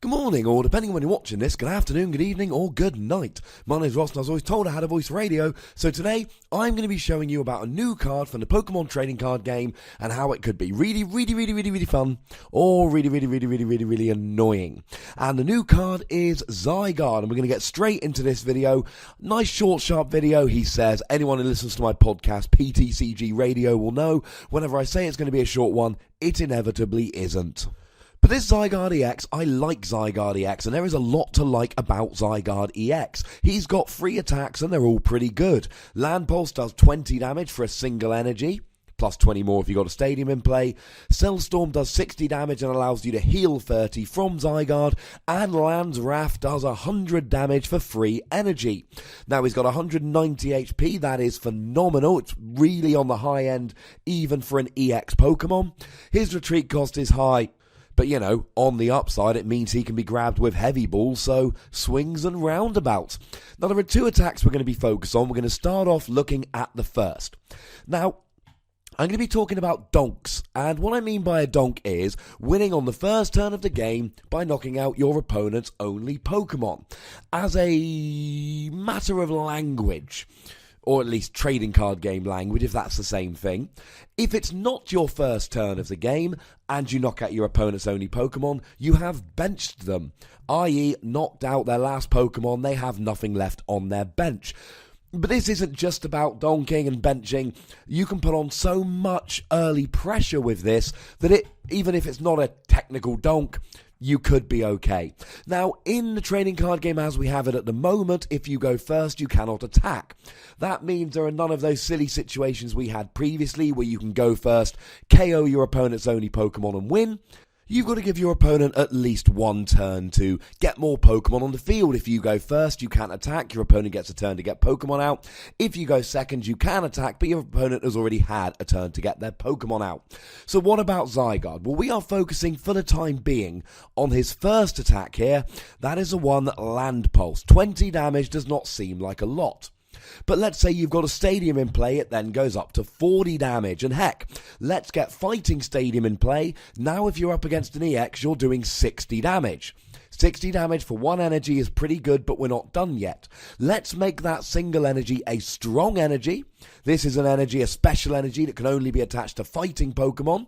Good morning, or depending on when you're watching this, good afternoon, good evening, or good night. My name's Ross, and I was always told I had a voice radio, so today I'm going to be showing you about a new card from the Pokémon trading card game and how it could be really fun, or really annoying. And the new card is Zygarde, and we're going to get straight into this video. Nice, short, sharp video. He says anyone who listens to my podcast, PTCG Radio, will know whenever I say it's going to be a short one, it inevitably isn't. But this Zygarde EX, I like Zygarde EX, and there is a lot to like about Zygarde EX. He's got 3 attacks, and they're all pretty good. Land Pulse does 20 damage for a single energy, plus 20 more if you've got a stadium in play. Cell Storm does 60 damage and allows you to heal 30 from Zygarde, and Land's Wrath does 100 damage for free energy. Now he's got 190 HP, that is phenomenal. It's really on the high end, even for an EX Pokemon. His retreat cost is high. But, you know, on the upside, it means he can be grabbed with heavy balls, so swings and roundabouts. Now, there are 2 attacks we're going to be focused on. We're going to start off looking at the first. Now, I'm going to be talking about donks, and what I mean by a donk is winning on the first turn of the game by knocking out your opponent's only Pokemon. As a matter of language, or at least trading card game language, if that's the same thing. If it's not your first turn of the game, and you knock out your opponent's only Pokemon, you have benched them, i.e. knocked out their last Pokemon, they have nothing left on their bench. But this isn't just about donking and benching. You can put on so much early pressure with this that even if it's not a technical donk, you could be okay. Now, in the trading card game as we have it at the moment, if you go first, you cannot attack. That means there are none of those silly situations we had previously where you can go first, KO your opponent's only Pokemon and win. You've got to give your opponent at least one turn to get more Pokemon on the field. If you go first, you can't attack. Your opponent gets a turn to get Pokemon out. If you go second, you can attack, but your opponent has already had a turn to get their Pokemon out. So what about Zygarde? Well, we are focusing for the time being on his first attack here. That is the one, Land Pulse. 20 damage does not seem like a lot. But let's say you've got a stadium in play, it then goes up to 40 damage. And heck, let's get Fighting Stadium in play. Now if you're up against an EX, you're doing 60 damage. 60 damage for 1 energy is pretty good, but we're not done yet. Let's make that single energy a strong energy. This is an energy, a special energy that can only be attached to fighting Pokemon,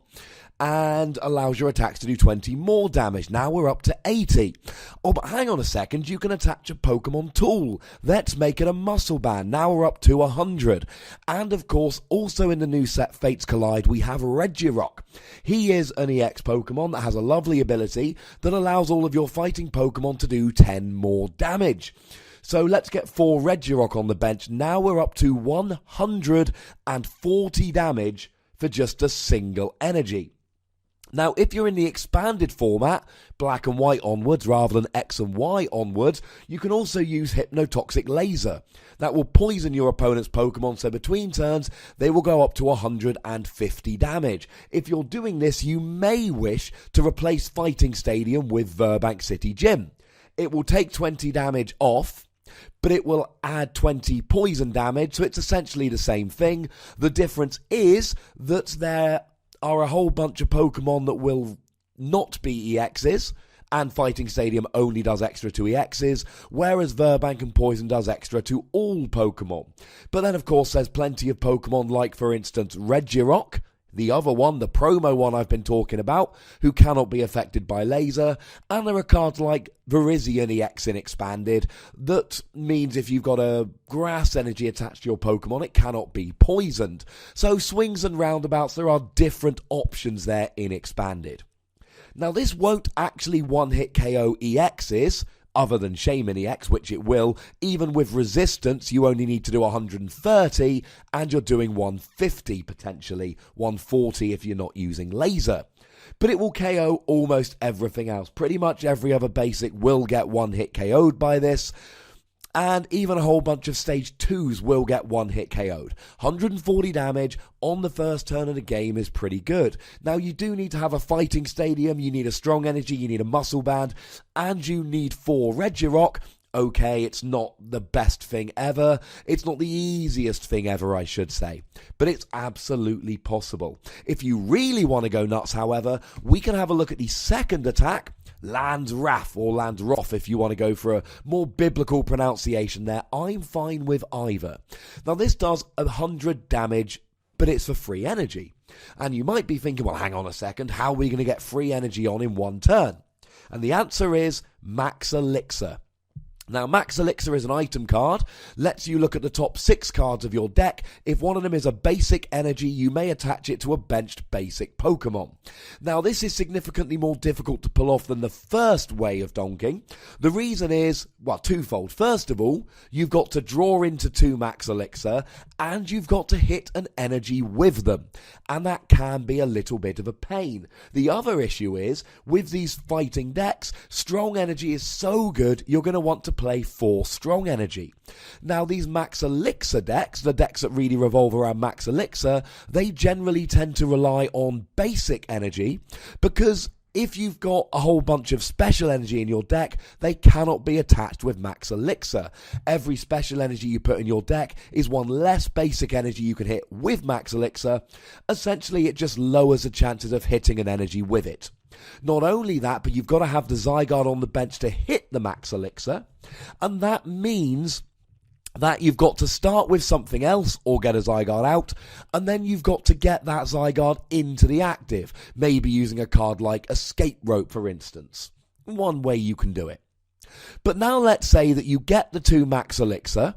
and allows your attacks to do 20 more damage. Now we're up to 80. Oh, but hang on a second, you can attach a Pokemon tool. Let's make it a muscle band. Now we're up to 100. And of course, also in the new set Fates Collide, we have Regirock. He is an EX Pokemon that has a lovely ability that allows all of your fighting Pokemon to do 10 more damage. So let's get 4 Regirock on the bench. Now we're up to 140 damage for just a single energy. Now, if you're in the expanded format, black and white onwards rather than X and Y onwards, you can also use Hypnotoxic Laser. That will poison your opponent's Pokemon, so between turns, they will go up to 150 damage. If you're doing this, you may wish to replace Fighting Stadium with Burbank City Gym. It will take 20 damage off, but it will add 20 poison damage, so it's essentially the same thing. The difference is that there are a whole bunch of Pokemon that will not be EXs, and Fighting Stadium only does extra to EXs, whereas Burbank and Poison does extra to all Pokemon. But then, of course, there's plenty of Pokemon like, for instance, Regirock, the other one, the promo one I've been talking about, who cannot be affected by laser, and there are cards like Virizion EX in Expanded, that means if you've got a grass energy attached to your Pokemon, it cannot be poisoned. So swings and roundabouts, there are different options there in Expanded. Now this won't actually one-hit KO EXs, other than Shaman EX, which it will. Even with resistance, you only need to do 130, and you're doing 150 potentially, 140 if you're not using laser. But it will KO almost everything else. Pretty much every other basic will get one-hit KO'd by this, and even a whole bunch of stage 2s will get one-hit KO'd. 140 damage on the first turn of the game is pretty good. Now, you do need to have a Fighting Stadium, you need a strong energy, you need a muscle band, and you need 4 Regirock, Okay, it's not the best thing ever. It's not the easiest thing ever, I should say. But it's absolutely possible. If you really want to go nuts, however, we can have a look at the second attack, Landrath, or Landroth if you want to go for a more biblical pronunciation there. I'm fine with either. Now this does 100 damage, but it's for free energy. And you might be thinking, well, hang on a second, how are we going to get free energy on in one turn? And the answer is Max Elixir. Now, Max Elixir is an item card, lets you look at the top 6 cards of your deck. If one of them is a basic energy, you may attach it to a benched basic Pokémon. Now, this is significantly more difficult to pull off than the first way of donking. The reason is, well, twofold. First of all, you've got to draw into 2 Max Elixir, and you've got to hit an energy with them. And that can be a little bit of a pain. The other issue is, with these fighting decks, strong energy is so good, you're going to want to play 4 strong energy. Now these Max Elixir decks, the decks that really revolve around Max Elixir, they generally tend to rely on basic energy because if you've got a whole bunch of special energy in your deck, they cannot be attached with Max Elixir. Every special energy you put in your deck is one less basic energy you can hit with Max Elixir. Essentially, it just lowers the chances of hitting an energy with it. Not only that, but you've got to have the Zygarde on the bench to hit the Max Elixir, and that means that you've got to start with something else or get a Zygarde out, and then you've got to get that Zygarde into the active, maybe using a card like Escape Rope, for instance. One way you can do it. But now let's say that you get the 2 Max Elixir,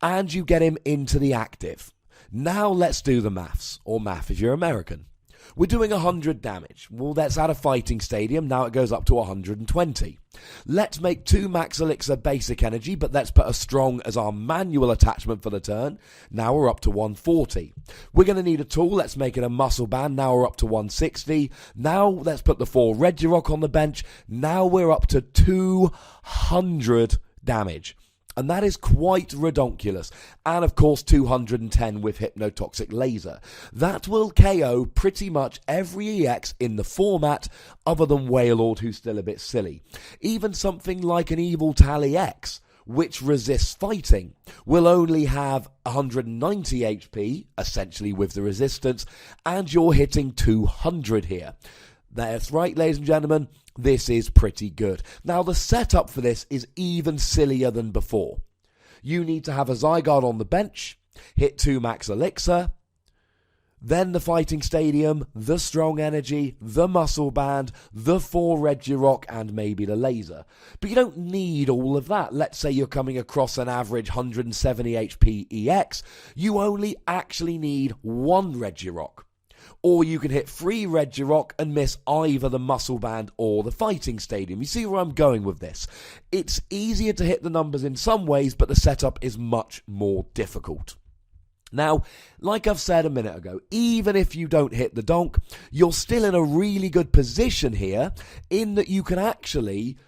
and you get him into the active. Now let's do the maths, or math if you're American. We're doing 100 damage. Well, that's at a fighting stadium. Now it goes up to 120. Let's make 2 Max Elixir basic energy, but let's put a strong as our manual attachment for the turn. Now we're up to 140. We're going to need a tool. Let's make it a muscle band. Now we're up to 160. Now let's put the 4 Regirock on the bench. Now we're up to 200 damage. And that is quite redonkulous. And of course 210 with Hypnotoxic Laser. That will KO pretty much every EX in the format other than Wailord, who's still a bit silly. Even something like an Evil Tally X, which resists fighting, will only have 190 HP, essentially with the resistance, and you're hitting 200 here. That's right, ladies and gentlemen. This is pretty good. Now, the setup for this is even sillier than before. You need to have a Zygarde on the bench, hit 2 Max Elixir, then the Fighting Stadium, the Strong Energy, the Muscle Band, the 4 Regirock, and maybe the Laser. But you don't need all of that. Let's say you're coming across an average 170 HP EX. You only actually need 1 Regirock. Or you can hit 3 Regirock and miss either the Muscle Band or the Fighting Stadium. You see where I'm going with this? It's easier to hit the numbers in some ways, but the setup is much more difficult. Now, like I've said a minute ago, even if you don't hit the donk, you're still in a really good position here in that you can actually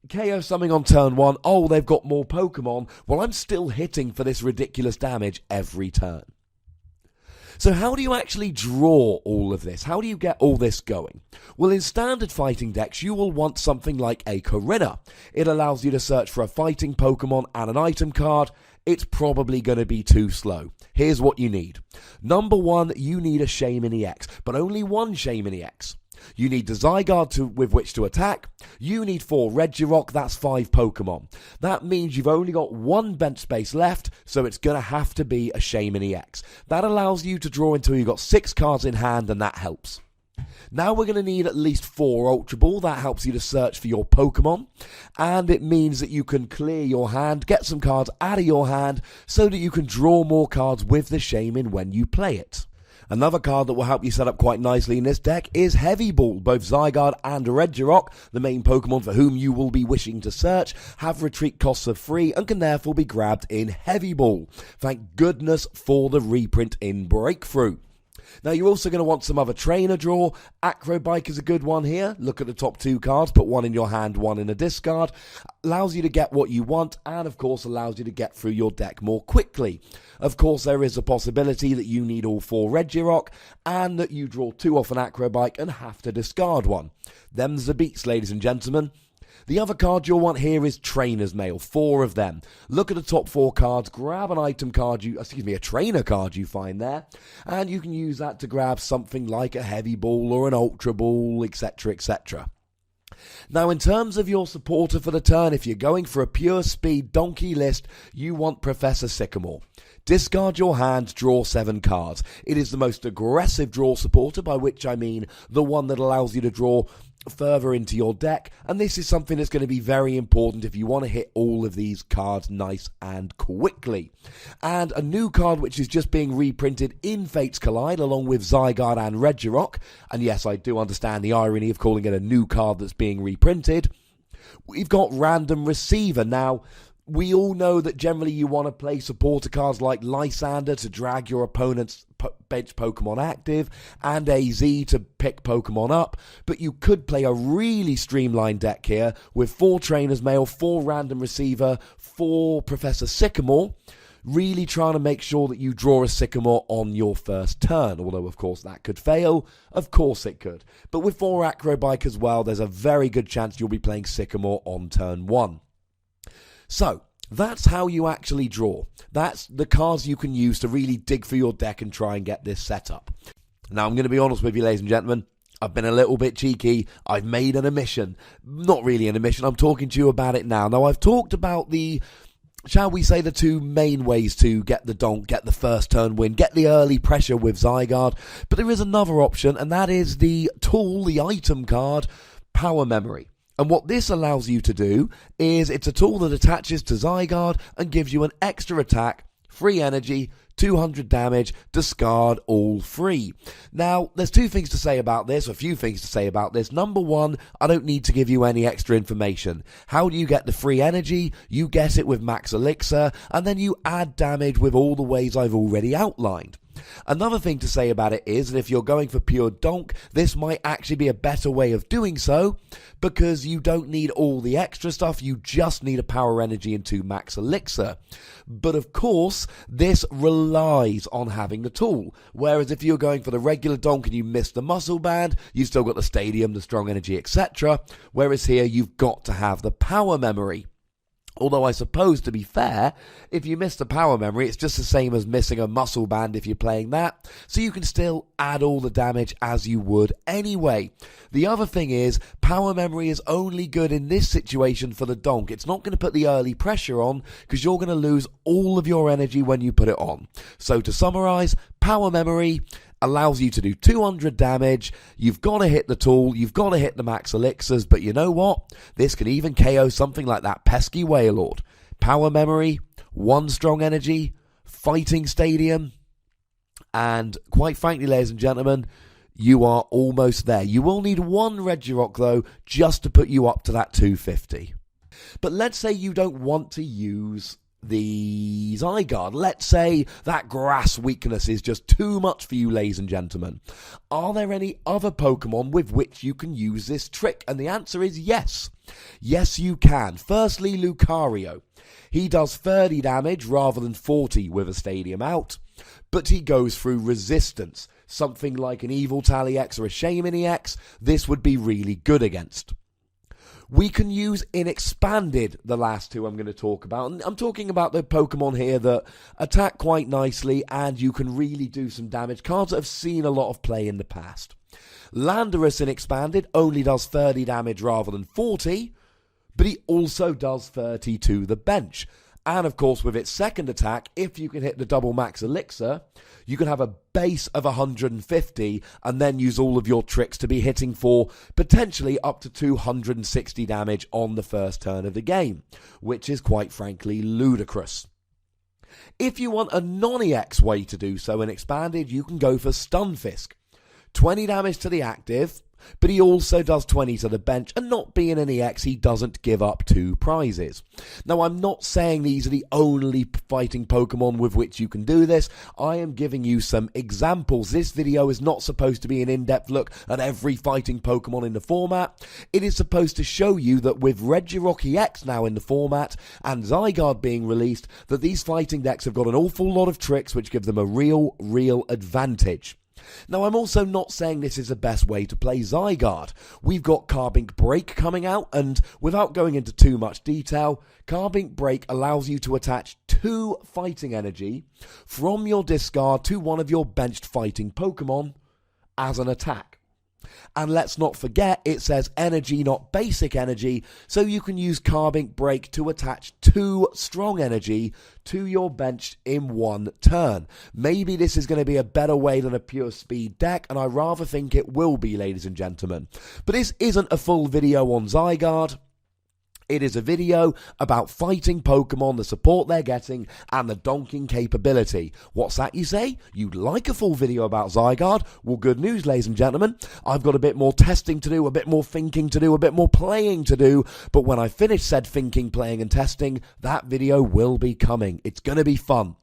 KO something on turn 1. Oh, they've got more Pokemon. Well, I'm still hitting for this ridiculous damage every turn. So how do you actually draw all of this? How do you get all this going? Well, in standard fighting decks, you will want something like a Corinna. It allows you to search for a fighting Pokemon and an item card. It's probably going to be too slow. Here's what you need. Number 1, you need a Shaymin EX, but only 1 Shaymin EX. You need the Zygarde with which to attack. You need 4 Regirock, that's 5 Pokemon. That means you've only got 1 bench space left, so it's going to have to be a Shaymin EX. That allows you to draw until you've got 6 cards in hand, and that helps. Now we're going to need at least 4 Ultra Ball. That helps you to search for your Pokemon, and it means that you can clear your hand, get some cards out of your hand, so that you can draw more cards with the Shaymin when you play it. Another card that will help you set up quite nicely in this deck is Heavy Ball. Both Zygarde and Regirock, the main Pokemon for whom you will be wishing to search, have retreat costs of 3 and can therefore be grabbed in Heavy Ball. Thank goodness for the reprint in Breakthrough. Now, you're also going to want some other trainer draw. Acrobike is a good one here. Look at the top 2 cards, put 1 in your hand, 1 in a discard. Allows you to get what you want, and of course allows you to get through your deck more quickly. Of course, there is a possibility that you need all 4 Regirock, and that you draw 2 off an Acrobike and have to discard 1. Them's the beats, ladies and gentlemen. The other card you'll want here is Trainer's Mail, 4 of them. Look at the top 4 cards, grab an item card, a trainer card you find there, and you can use that to grab something like a heavy ball or an ultra ball, etc, etc. Now, in terms of your supporter for the turn, if you're going for a pure speed donkey list, you want Professor Sycamore. Discard your hand, draw 7 cards. It is the most aggressive draw supporter, by which I mean the one that allows you to draw further into your deck, and this is something that's going to be very important if you want to hit all of these cards nice and quickly. And a new card which is just being reprinted in Fates Collide along with Zygarde and Regirock, and yes, I do understand the irony of calling it a new card that's being reprinted. We've got Random Receiver. Now, we all know that generally you want to play supporter cards like Lysander to drag your opponent's bench Pokemon active and AZ to pick Pokemon up, but you could play a really streamlined deck here with 4 Trainer's Mail, 4 Random Receiver, 4 Professor Sycamore, really trying to make sure that you draw a Sycamore on your first turn, although of course that could fail. Of course it could. But with 4 Acrobike as well, there's a very good chance you'll be playing Sycamore on turn 1. So, that's how you actually draw. That's the cards you can use to really dig for your deck and try and get this set up. Now, I'm going to be honest with you, ladies and gentlemen. I've been a little bit cheeky. I've made an omission. Not really an omission. I'm talking to you about it now. Now, I've talked about shall we say, the 2 main ways to get the donk, get the first turn win, get the early pressure with Zygarde. But there is another option, and that is the tool, the item card, Power Memory. And what this allows you to do is it's a tool that attaches to Zygarde and gives you an extra attack, free energy, 200 damage, discard, all free. Now, there's 2 things to say about this, or a few things to say about this. Number 1, I don't need to give you any extra information. How do you get the free energy? You get it with Max Elixir, and then you add damage with all the ways I've already outlined. Another thing to say about it is that if you're going for pure donk, this might actually be a better way of doing so, because you don't need all the extra stuff, you just need a power energy and 2 max elixir. But of course, this relies on having the tool, whereas if you're going for the regular donk and you miss the muscle band, you've still got the stadium, the strong energy, etc. Whereas here, you've got to have the power memory. Although I suppose, to be fair, if you miss the power memory, it's just the same as missing a muscle band if you're playing that, so you can still add all the damage as you would anyway. The other thing is, power memory is only good in this situation for the donk. It's not going to put the early pressure on, because you're going to lose all of your energy when you put it on. So to summarize, power memory allows you to do 200 damage, you've got to hit the tool, you've got to hit the max elixirs, but you know what? This can even KO something like that pesky Wailord. Power memory, 1 strong energy, fighting stadium, and quite frankly, ladies and gentlemen, you are almost there. You will need 1 Regirock though, just to put you up to that 250. But let's say you don't want to use the Zygarde. Let's say that grass weakness is just too much for you, ladies and gentlemen. Are there any other Pokemon with which you can use this trick? And the answer is yes. Yes, you can. Firstly, Lucario. He does 30 damage rather than 40 with a stadium out, but he goes through resistance. Something like an Evil Tally X or a Shaymin EX, this would be really good against. We can use in Expanded, the last 2 I'm going to talk about. And I'm talking about the Pokemon here that attack quite nicely and you can really do some damage. Cards that have seen a lot of play in the past. Landorus in Expanded only does 30 damage rather than 40, but he also does 30 to the bench. And of course, with its second attack, if you can hit the double max elixir, you can have a base of 150 and then use all of your tricks to be hitting for potentially up to 260 damage on the first turn of the game, which is quite frankly ludicrous. If you want a non-EX way to do so in Expanded, you can go for Stunfisk. 20 damage to the active, but he also does 20 to the bench, and not being an EX, he doesn't give up 2 prizes. Now, I'm not saying these are the only fighting Pokemon with which you can do this. I am giving you some examples. This video is not supposed to be an in-depth look at every fighting Pokemon in the format. It is supposed to show you that with Regirock EX now in the format, and Zygarde being released, that these fighting decks have got an awful lot of tricks which give them a real advantage. Now, I'm also not saying this is the best way to play Zygarde. We've got Carbink Break coming out, and without going into too much detail, Carbink Break allows you to attach 2 fighting energy from your discard to one of your benched fighting Pokemon as an attack. And let's not forget, it says energy, not basic energy, so you can use Carbink Break to attach 2 strong energy to your bench in one turn. Maybe this is going to be a better way than a pure speed deck, and I rather think it will be, ladies and gentlemen. But this isn't a full video on Zygarde. It is a video about fighting Pokemon, the support they're getting, and the donking capability. What's that, you say? You'd like a full video about Zygarde? Well, good news, ladies and gentlemen. I've got a bit more testing to do, a bit more thinking to do, a bit more playing to do. But when I finish said thinking, playing, and testing, that video will be coming. It's going to be fun.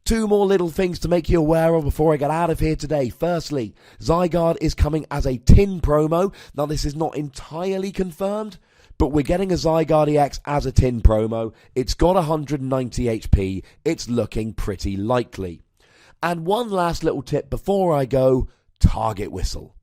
2 more little things to make you aware of before I get out of here today. Firstly, Zygarde is coming as a tin promo. Now, this is not entirely confirmed, but we're getting a Zygarde EX as a tin promo. It's got 190 HP. It's looking pretty likely. And one last little tip before I go, target whistle.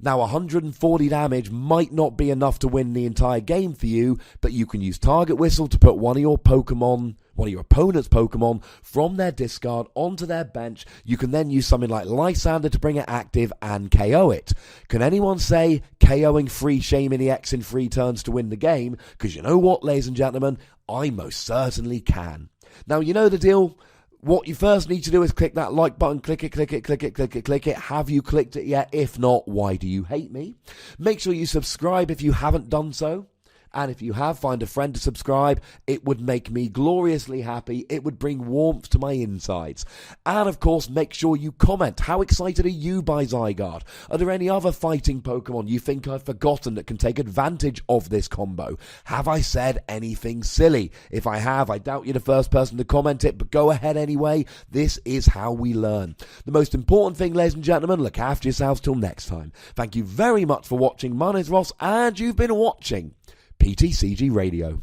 Now, 140 damage might not be enough to win the entire game for you, but you can use target whistle to put one of your opponent's Pokemon from their discard onto their bench. You can then use something like Lysander to bring it active and KO it. Can anyone say KOing free Shaman EX in 3 turns to win the game? Because you know what, ladies and gentlemen, I most certainly can. Now, you know the deal. What you first need to do is click that like button, click it, click it, click it, click it, click it. Have you clicked it yet? If not, why do you hate me? Make sure you subscribe if you haven't done so. And if you have, find a friend to subscribe. It would make me gloriously happy. It would bring warmth to my insides. And of course, make sure you comment. How excited are you by Zygarde? Are there any other fighting Pokemon you think I've forgotten that can take advantage of this combo? Have I said anything silly? If I have, I doubt you're the first person to comment it, but go ahead anyway. This is how we learn. The most important thing, ladies and gentlemen, look after yourselves till next time. Thank you very much for watching. My name is Ross, and you've been watching PTCG Radio.